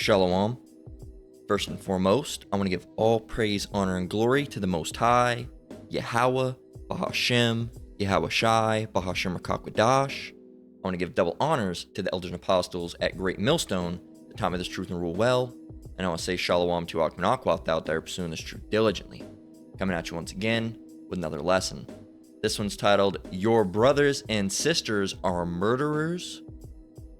Shalom. First and foremost, I want to give all praise, honor, and glory to the Most High, Yahweh, Bahashem, Yahweh Shai, Bahashem Rakakwadash. I want to give double honors to the elders and apostles at Great Millstone that taught me this truth and rule well. And I want to say shalom to Akman Akwath out there pursuing this truth diligently. Coming at you once again with another lesson. This one's titled, Your Brothers and Sisters Are Murderers.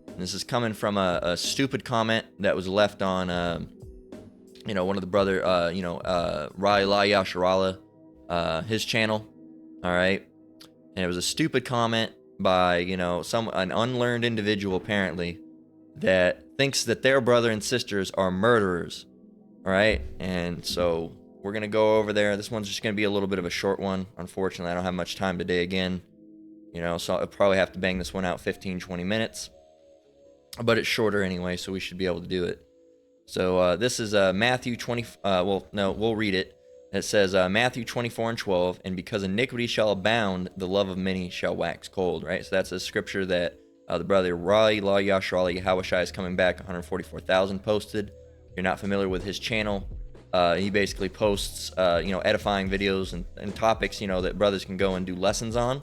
And this is coming from a stupid comment that was left on, one of the brother, Rai La Yasharala, his channel. All right. And it was a stupid comment by, an unlearned individual apparently that thinks that their brother and sisters are murderers. All right. And so we're going to go over there. This one's just going to be a little bit of a short one. Unfortunately, I don't have much time today again. So I'll probably have to bang this one out 15, 20 minutes. But it's shorter anyway, so we should be able to do it. So this is Matthew 20. We'll read it. It says Matthew 24:12, and because iniquity shall abound, the love of many shall wax cold. Right. So that's a scripture that the brother Rai La Yasharala Yahweh Shai is coming back. 144,000 posted. If you're not familiar with his channel, he basically posts edifying videos and topics that brothers can go and do lessons on.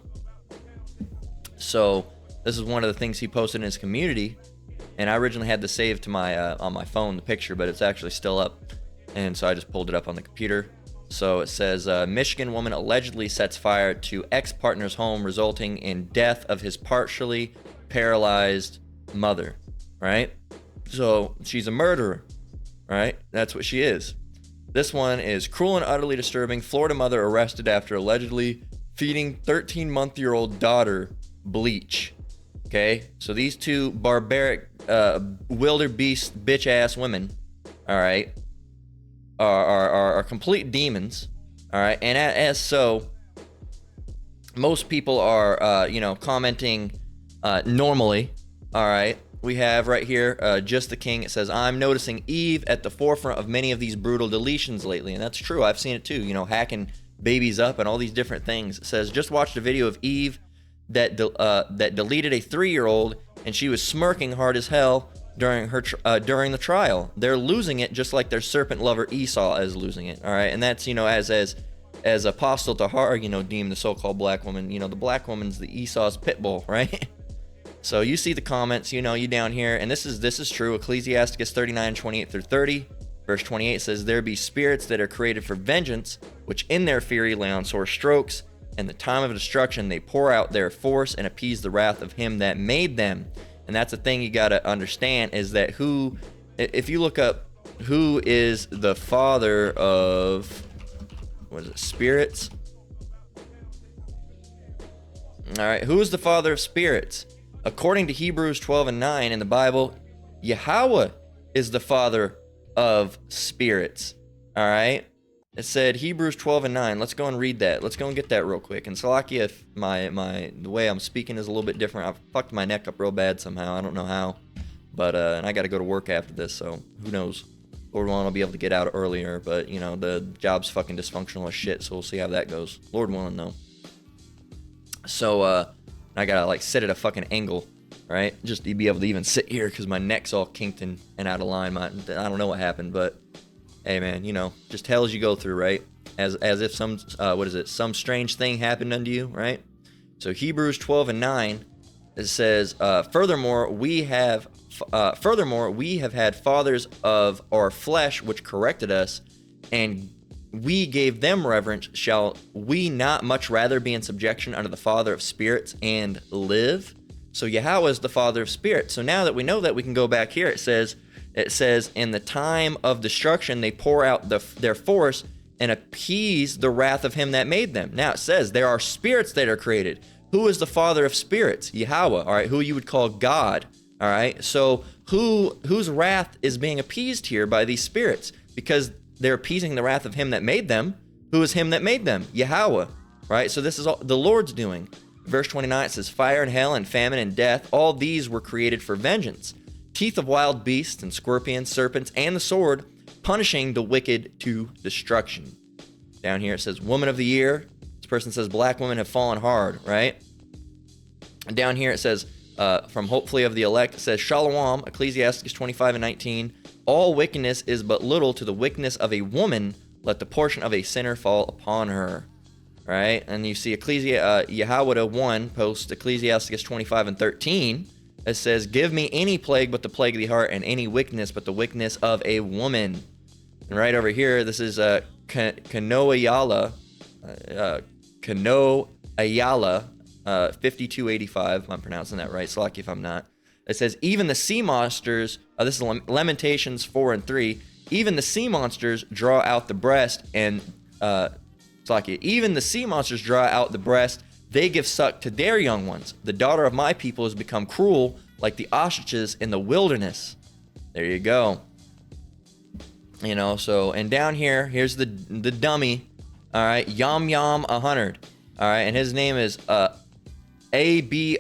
So this is one of the things he posted in his community. And I originally had this saved to my on my phone, the picture, but it's actually still up. And so I just pulled it up on the computer. So it says, Michigan woman allegedly sets fire to ex-partner's home, resulting in death of his partially paralyzed mother, right? So she's a murderer, right? That's what she is. This one is cruel and utterly disturbing. Florida mother arrested after allegedly feeding 13-month-old daughter bleach. Okay, so these two barbaric, wildebeest, bitch-ass women, all right, are complete demons, all right, and as so, most people are, commenting normally, all right. We have right here, Just the King. It says, I'm noticing Eve at the forefront of many of these brutal deletions lately, and that's true. I've seen it too, hacking babies up and all these different things. It says, just watched a video of Eve that deleted a 3-year-old, and she was smirking hard as hell during the trial. They're losing it just like their serpent lover Esau is losing it. All right, and that's as Apostle Tahar deemed the so-called black woman. The black woman's the Esau's pit bull, right? So you see the comments, you down here, and this is true. Ecclesiasticus 39:28-30, verse 28 says, "There be spirits that are created for vengeance, which in their fury lay on sore strokes. In the time of destruction, they pour out their force and appease the wrath of him that made them." And that's the thing you got to understand is that if you look up who is the father of, spirits? All right, who is the father of spirits? According to Hebrews 12:9 in the Bible, Yahweh is the father of spirits. All right. It said Hebrews 12:9. Let's go and read that. Let's go and get that real quick. And Salakia, if the way I'm speaking is a little bit different. I've fucked my neck up real bad somehow. I don't know how. But and I got to go to work after this, so who knows? Lord willing, I'll be able to get out earlier. But the job's fucking dysfunctional as shit, so we'll see how that goes. Lord willing, though. So I gotta sit at a fucking angle, right? Just to be able to even sit here because my neck's all kinked and out of line. I don't know what happened, but. Hey man, just hell as you go through, right? As if some strange thing happened unto you, right? So Hebrews 12:9, it says, furthermore we have had fathers of our flesh which corrected us, and we gave them reverence. Shall we not much rather be in subjection unto the Father of spirits and live? So Yahweh is the Father of spirits. So now that we know that, we can go back here. It says, in the time of destruction, they pour out their force and appease the wrath of him that made them. Now it says there are spirits that are created. Who is the father of spirits? Yahweh, all right, who you would call God, all right? So whose wrath is being appeased here by these spirits? Because they're appeasing the wrath of him that made them. Who is him that made them? Yahweh, right? So this is all the Lord's doing. Verse 29, it says, fire and hell and famine and death, all these were created for vengeance. Teeth of wild beasts and scorpions, serpents, and the sword, punishing the wicked to destruction. Down here it says, woman of the year. This person says, black women have fallen hard, right? And down here it says, from hopefully of the elect, it says, Shalom, Ecclesiasticus 25:19. all wickedness is but little to the wickedness of a woman, let the portion of a sinner fall upon her. Right? And you see Yahweh 1 post Ecclesiasticus 25 and 13. It says, give me any plague but the plague of the heart, and any wickedness but the wickedness of a woman. And right over here, this is Kano Ayala, 5285. I'm pronouncing that right. Slacky if I'm not. It says, even the sea monsters, this is Lamentations 4 and 3, even the sea monsters draw out the breast, and even the sea monsters draw out the breast, they give suck to their young ones. The daughter of my people has become cruel, like the ostriches in the wilderness. There you go. You know, so, and down here, here's the dummy, all right, Yam 100, all right, and his name is Abay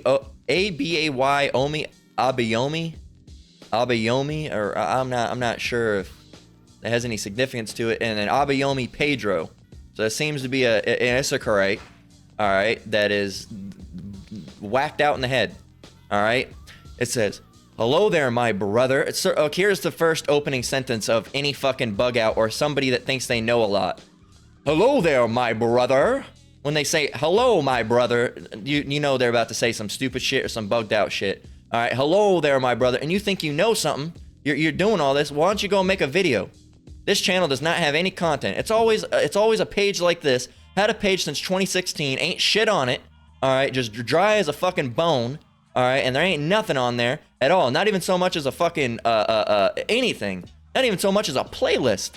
Omi Abayomi, or I'm not sure if it has any significance to it, and then Abayomi Pedro. So it seems to be an Issacharite, all right, that is whacked out in the head, all right. It says, hello there, my brother. Here's the first opening sentence of any fucking bug out or somebody that thinks they know a lot. Hello there, my brother. When they say, hello, my brother, you know they're about to say some stupid shit or some bugged out shit. All right, hello there, my brother. And you think you know something. You're doing all this. Why don't you go make a video? This channel does not have any content. It's always a page like this. Had a page since 2016. Ain't shit on it. All right, just dry as a fucking bone. All right, and there ain't nothing on there at all. Not even so much as a fucking anything. Not even so much as a playlist.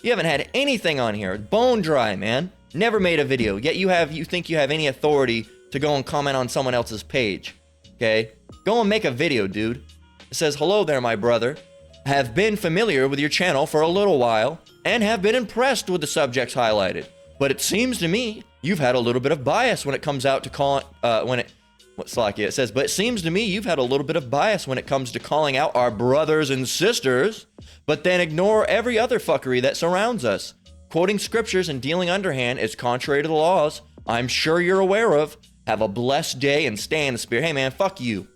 You haven't had anything on here. Bone dry, man. Never made a video. Yet you think you have any authority to go and comment on someone else's page. Okay? Go and make a video, dude. It says, hello there, my brother. Have been familiar with your channel for a little while and have been impressed with the subjects highlighted. But it seems to me you've had a little bit of bias when it comes out to calling it says, but it seems to me you've had a little bit of bias when it comes to calling out our brothers and sisters, but then ignore every other fuckery that surrounds us. Quoting scriptures and dealing underhand is contrary to the laws I'm sure you're aware of. Have a blessed day and stay in the spirit. Hey man, fuck you.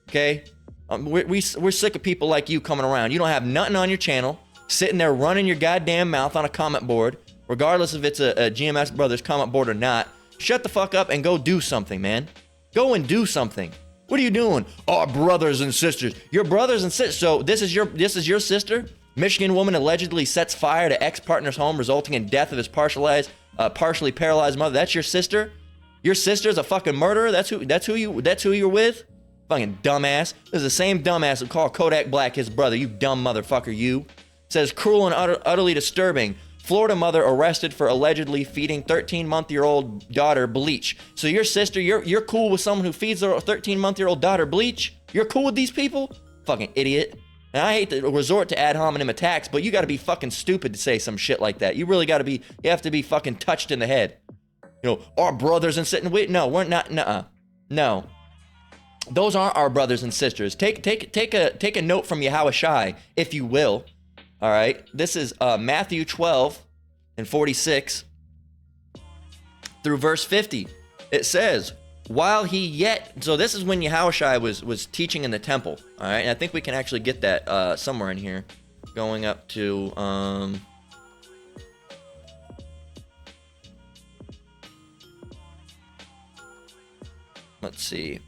Okay? We're sick of people like you coming around. You don't have nothing on your channel, sitting there running your goddamn mouth on a comment board, regardless if it's a GMS Brothers comment board or not. Shut the fuck up and go do something, man. Go and do something. What are you doing? Our brothers and sisters. Your brothers and sisters. So this is your sister? Michigan woman allegedly sets fire to ex-partner's home, resulting in death of his partially paralyzed mother. That's your sister? Your sister's a fucking murderer? That's who you're with? Fucking dumbass. This is the same dumbass who called Kodak Black his brother. You dumb motherfucker, you. Says cruel and utterly disturbing. Florida mother arrested for allegedly feeding 13-month-old daughter bleach. So your sister, you're cool with someone who feeds their 13-month-old daughter bleach? You're cool with these people? Fucking idiot. And I hate to resort to ad hominem attacks, but you gotta be fucking stupid to say some shit like that. You really you have to be fucking touched in the head. You know, our brothers and sitting with, no, we're not, nuh-uh. No. Those aren't our brothers and sisters. Take a note from Yahweh Shai, if you will. All right, this is Matthew 12 and 46 through verse 50. It says, while he yet, so this is when Yahushua was teaching in the temple. All right, and I think we can actually get that somewhere in here, going up to let's see.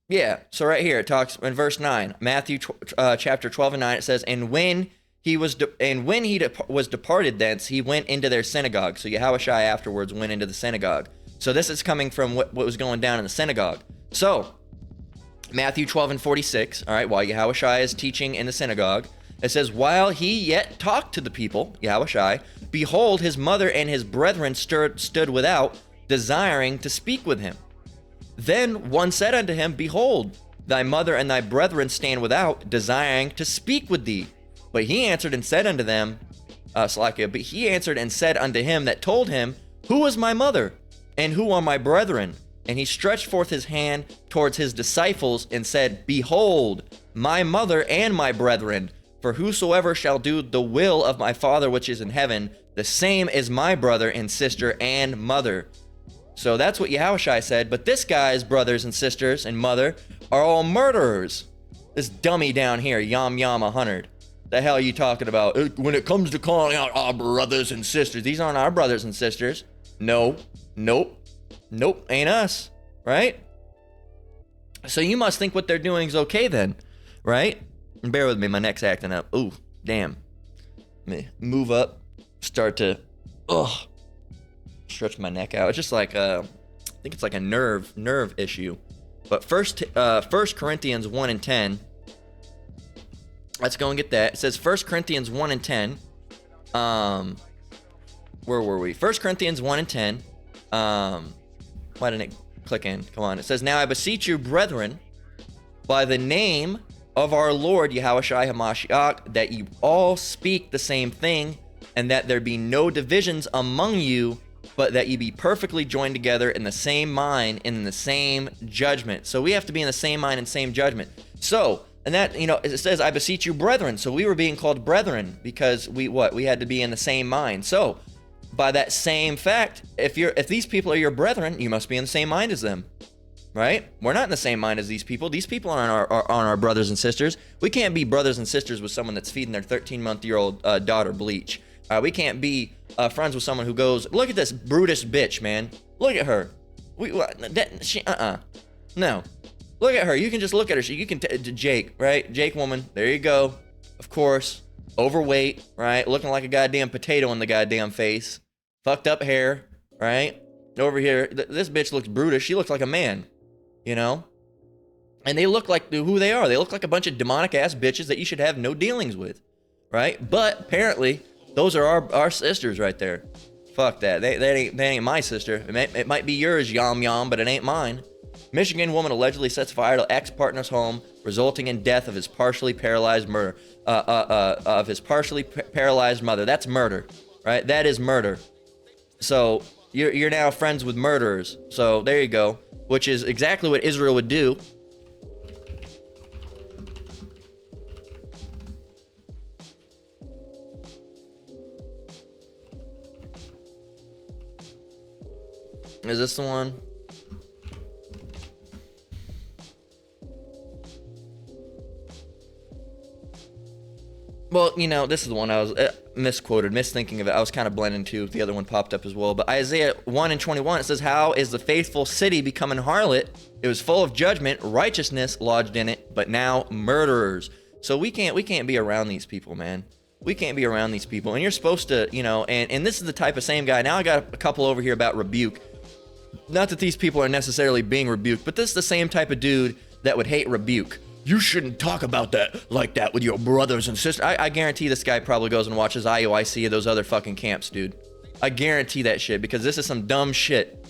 Yeah, so right here it talks in verse 9, Matthew chapter 12 and 9. It says, and when he was departed thence, he went into their synagogue. So Yahushua afterwards went into the synagogue. So this is coming from what was going down in the synagogue. So Matthew 12 and 46. All right, while Yahushua is teaching in the synagogue, it says, while he yet talked to the people, Yahushua, behold, his mother and his brethren stood without, desiring to speak with him. Then one said unto him, behold, thy mother and thy brethren stand without, desiring to speak with thee. But he answered and said unto them, but he answered and said unto him that told him, who is my mother, and who are my brethren? And he stretched forth his hand towards his disciples and said, behold, my mother and my brethren, for whosoever shall do the will of my Father which is in heaven, the same is my brother and sister and mother. So that's what Yahushua said. But this guy's brothers and sisters and mother are all murderers. This dummy down here, Yam 100. The hell are you talking about? When it comes to calling out our brothers and sisters, these aren't our brothers and sisters. No, nope, ain't us, right? So you must think what they're doing is okay then, right? And bear with me, my neck's acting up. Ooh, damn. Let me move up, start to, stretch my neck out. It's just like, I think it's like a nerve issue. But First Corinthians 1 and 10. Let's go and get that. It says 1 Corinthians 1 and 10. Where were we? 1 Corinthians 1 and 10. Why didn't it click in? Come on. It says, now I beseech you, brethren, by the name of our Lord Yahushua HaMashiach, that you all speak the same thing, and that there be no divisions among you, but that you be perfectly joined together in the same mind and in the same judgment. So we have to be in the same mind and same judgment. So, and that, you know, it says, I beseech you, brethren. So we were being called brethren because we had to be in the same mind. So by that same fact, if these people are your brethren, you must be in the same mind as them, right? We're not in the same mind as these people. These people aren't our brothers and sisters. We can't be brothers and sisters with someone that's feeding their 13-month-old daughter bleach. We can't be friends with someone who goes, look at this brutish bitch, man. Look at her. No. Look at her. You can just look at her. You can, Jake, right? Jake woman. There you go. Of course. Overweight, right? Looking like a goddamn potato in the goddamn face. Fucked up hair, right? Over here, this bitch looks brutish. She looks like a man, you know? And they look like who they are. They look like a bunch of demonic ass bitches that you should have no dealings with, right? But apparently, those are our sisters right there. Fuck that. They ain't my sister. It might be yours, Yam, but it ain't mine. Michigan woman allegedly sets fire to ex-partner's home, resulting in death of his partially paralyzed mother. That's murder, right? That is murder. So you're now friends with murderers. So there you go, which is exactly what Israel would do. Is this the one? Well, you know, this is the one I was misthinking of it. I was kind of blending too. The other one popped up as well. But Isaiah 1 and 21, it says, how is the faithful city become an harlot? It was full of judgment, righteousness lodged in it, but now murderers. So we can't be around these people, man. We can't be around these people. And you're supposed to, you know, and this is the type of same guy. Now I got a couple over here about rebuke. Not that these people are necessarily being rebuked, but this is the same type of dude that would hate rebuke. You shouldn't talk about that like that with your brothers and sisters. I guarantee this guy probably goes and watches IUIC or those other fucking camps, dude. I guarantee that shit, because this is some dumb shit.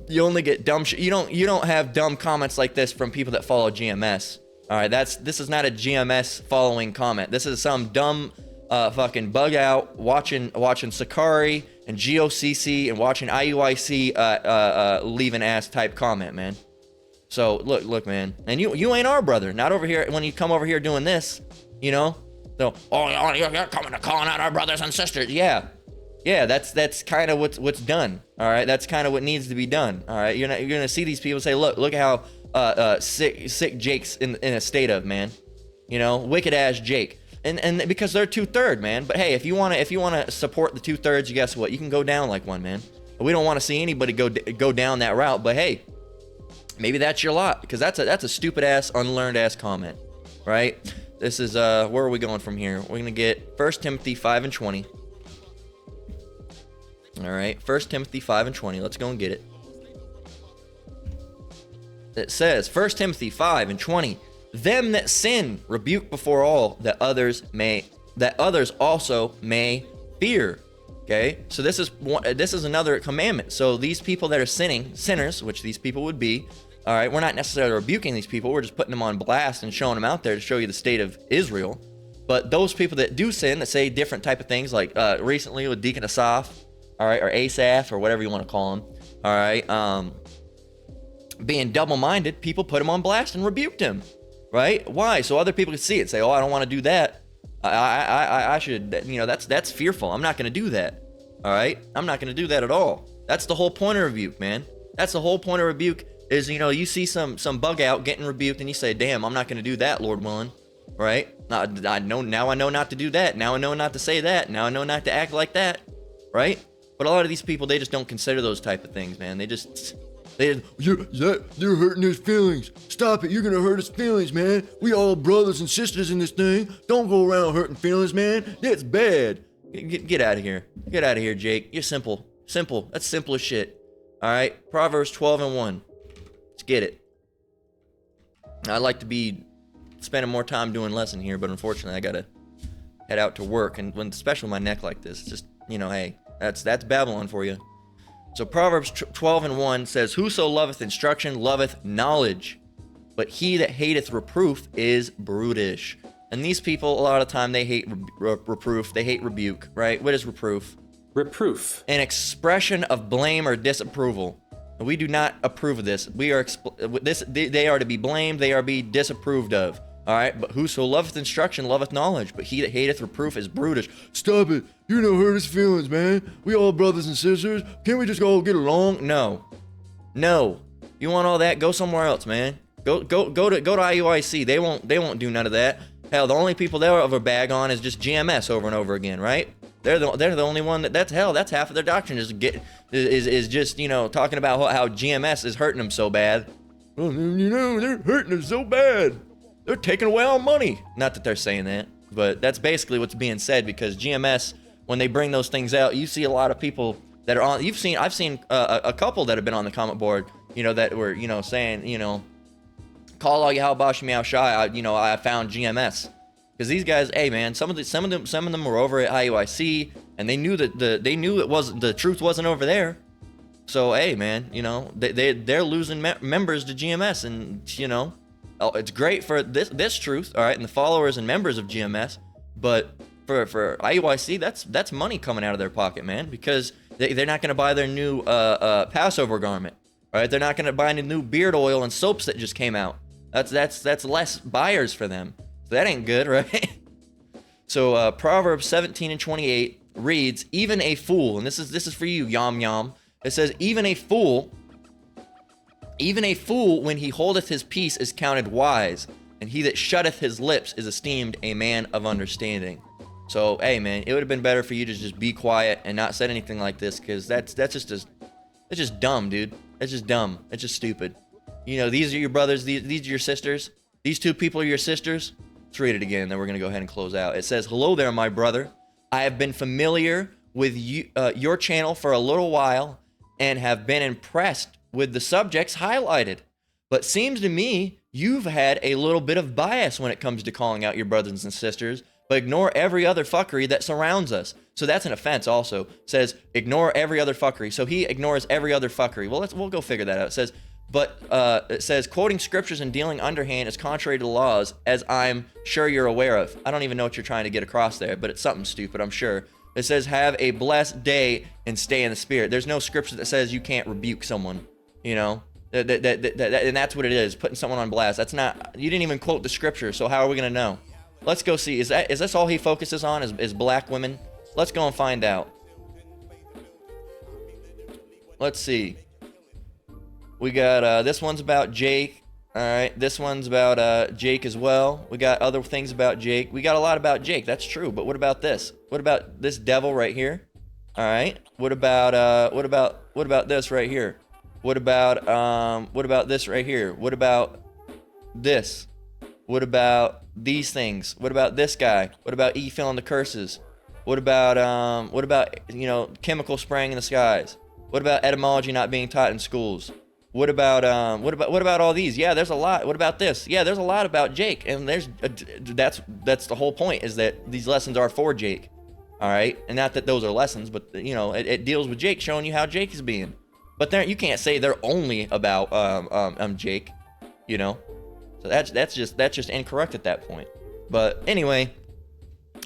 You only get dumb shit. You don't have dumb comments like this from people that follow GMS. All right, this is not a GMS following comment. This is some dumb fucking bug out watching Sakari and GOCC and watching IUIC leaving ass type comment, man. So look, man, and you ain't our brother. Not over here. When you come over here doing this, you know, so you're coming to calling out our brothers and sisters. Yeah, that's kind of what's done. All right, that's kind of what needs to be done. All right, you're gonna see these people say, look how sick Jake's in a state of, man. You know, wicked ass Jake. And because they're 2/3, man. But hey, if you wanna support the 2/3, guess what? You can go down like one, man. We don't want to see anybody go down that route. But hey, maybe that's your lot, because that's a stupid ass, unlearned ass comment, right? This is where are we going from here? We're gonna get 1 Timothy 5 and 20. All right, 1 Timothy 5 and 20. Let's go and get it. It says, 1 Timothy 5 and 20. Them that sin rebuke before all, that others also may fear. Okay, so this is another commandment. So these people that are sinners, which these people would be, all right, we're not necessarily rebuking these people. We're just putting them on blast and showing them out there to show you the state of Israel. But those people that do sin, that say different type of things, like recently with Deacon Asaph, all right, or Asaph, or whatever you want to call him, all right, being double-minded, people put him on blast and rebuked him, right? Why? So other people can see it, say, oh, I don't want to do that. I should, you know, that's fearful. I'm not going to do that. All right, I'm not going to do that at all. That's the whole point of rebuke, man. That's the whole point of rebuke is, you know, you see some bug out getting rebuked and you say, damn, I'm not going to do that, Lord willing, right? I know not to do that. Now I know not to say that. Now I know not to act like that, right? But a lot of these people, they just don't consider those type of things, man. You're hurting his feelings. Stop it. You're going to hurt his feelings, man. We all brothers and sisters in this thing. Don't go around hurting feelings, man. That's bad. Get out of here. Get out of here, Jake. You're simple. Simple. That's simple as shit. All right. Proverbs 12:1. Let's get it. I'd like to be spending more time doing lesson here, but unfortunately I got to head out to work. And when, especially my neck like this, it's just, you know, hey, that's Babylon for you. So Proverbs 12:1 says, whoso loveth instruction loveth knowledge, but he that hateth reproof is brutish. And these people, a lot of time, they hate reproof. They hate rebuke, right? What is reproof? Reproof. An expression of blame or disapproval. We do not approve of this. They are to be blamed. They are to be disapproved of. All right, but whoso loveth instruction loveth knowledge, but he that hateth reproof is brutish. Stop it. You don't hurt his feelings, man. We all brothers and sisters. Can't we just all get along? No. You want all that? Go somewhere else, man. Go to IUIC. They won't do none of that. Hell, the only people they'll ever bag on is just GMS over and over again, right? They're the only one that's half of their doctrine is just, you know, talking about how GMS is hurting them so bad. Well, you know, they're hurting them so bad. They're taking away our money. Not that they're saying that, but that's basically what's being said, because GMS, when they bring those things out, you see a lot of people that are on. I've seen a couple that have been on the comment board, you know, that were, you know, saying, you know, call all Yahweh Bash Meow Shai. I found GMS, because these guys, hey man, some of them were over at IUIC, and they knew that the truth wasn't over there. So hey man, you know, they're losing members to GMS, and you know. It's great for this truth, all right, and the followers and members of GMS, but for IUIC, that's money coming out of their pocket, man, because they're not going to buy their new Passover garment, all right? They're not going to buy any new beard oil and soaps that just came out. That's less buyers for them. So that ain't good, right? So Proverbs 17:28 reads, "Even a fool," and this is for you, Yom Yom. It says, "Even a fool when he holdeth his peace is counted wise, and he that shutteth his lips is esteemed a man of understanding." So, hey man, it would have been better for you to just be quiet and not say anything like this, because that's just dumb, dude. That's just dumb. It's just stupid. You know, these are your brothers. These are your sisters. These two people are your sisters. Let's read it again, then we're gonna go ahead and close out. It says, "Hello there, my brother. I have been familiar with your channel for a little while, and have been impressed with the subjects highlighted. But seems to me you've had a little bit of bias when it comes to calling out your brothers and sisters, but ignore every other fuckery that surrounds us." So that's an offense also. It says, ignore every other fuckery. So he ignores every other fuckery. Well, we'll go figure that out. It says, quoting scriptures and dealing underhand is contrary to the laws, as I'm sure you're aware of. I don't even know what you're trying to get across there, but it's something stupid, I'm sure. It says, have a blessed day and stay in the spirit. There's no scripture that says you can't rebuke someone. You know, and that's what it is, putting someone on blast. That's not, you didn't even quote the scripture, so how are we going to know? Let's go see. Is this all he focuses on, is black women? Let's go and find out. Let's see. We got, this one's about Jake. All right, this one's about Jake as well. We got other things about Jake. We got a lot about Jake, that's true, but what about this? What about this devil right here? All right, what about this right here? What about this right here? What about this? What about these things? What about this guy? What about E filling the curses? What about you know, chemical spraying in the skies? What about etymology not being taught in schools? What about all these? Yeah, there's a lot. What about this? Yeah, there's a lot about Jake, and that's the whole point, is that these lessons are for Jake. All right, and not that those are lessons, but you know, it deals with Jake, showing you how Jake is being. But you can't say they're only about Jake, you know. So that's just incorrect at that point. But anyway,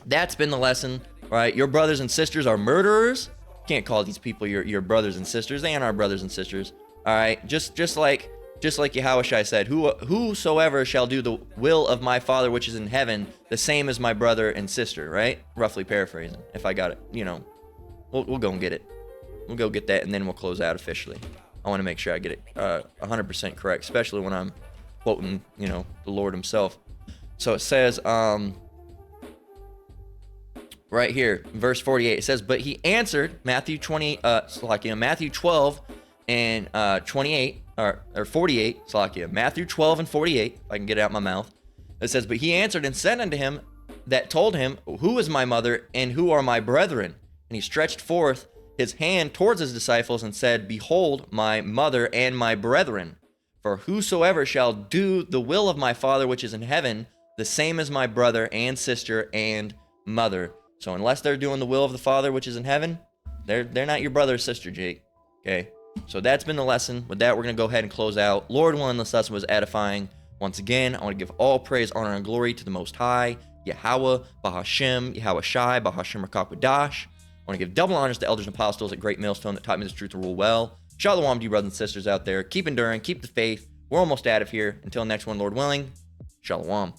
that's been the lesson, right? Your brothers and sisters are murderers. Can't call these people your brothers and sisters. They aren't our brothers and sisters. All right, just like Yahushua said, whosoever shall do the will of my Father which is in heaven, the same as my brother and sister, right? Roughly paraphrasing, if I got it, you know. We'll go and get it. we'll go get that, and then we'll close out officially. I want to make sure I get it 100% correct, especially when I'm quoting, the Lord himself. So it says, right here, verse 48, it says, but he answered, Matthew 12 and 28, or 48, Matthew 12 and 48, if I can get it out my mouth. It says, but he answered and said unto him that told him, who is my mother and who are my brethren? And he stretched forth his hand towards his disciples and said, behold, my mother and my brethren. For whosoever shall do the will of my Father which is in heaven, the same is my brother and sister and mother. So unless they're doing the will of the Father which is in heaven, they're not your brother or sister, Jake. Okay? So that's been the lesson. With that, we're going to go ahead and close out. Lord willing, this lesson was edifying. Once again, I want to give all praise, honor, and glory to the Most High, Yahweh, Bahashem, Yahweh Shai, Bahashem Rakakwadash. I want to give double honors to elders and apostles at Great Millstone that taught me this truth to rule well. Shalom to you brothers and sisters out there. Keep enduring, keep the faith. We're almost out of here. Until next one, Lord willing, Shalom.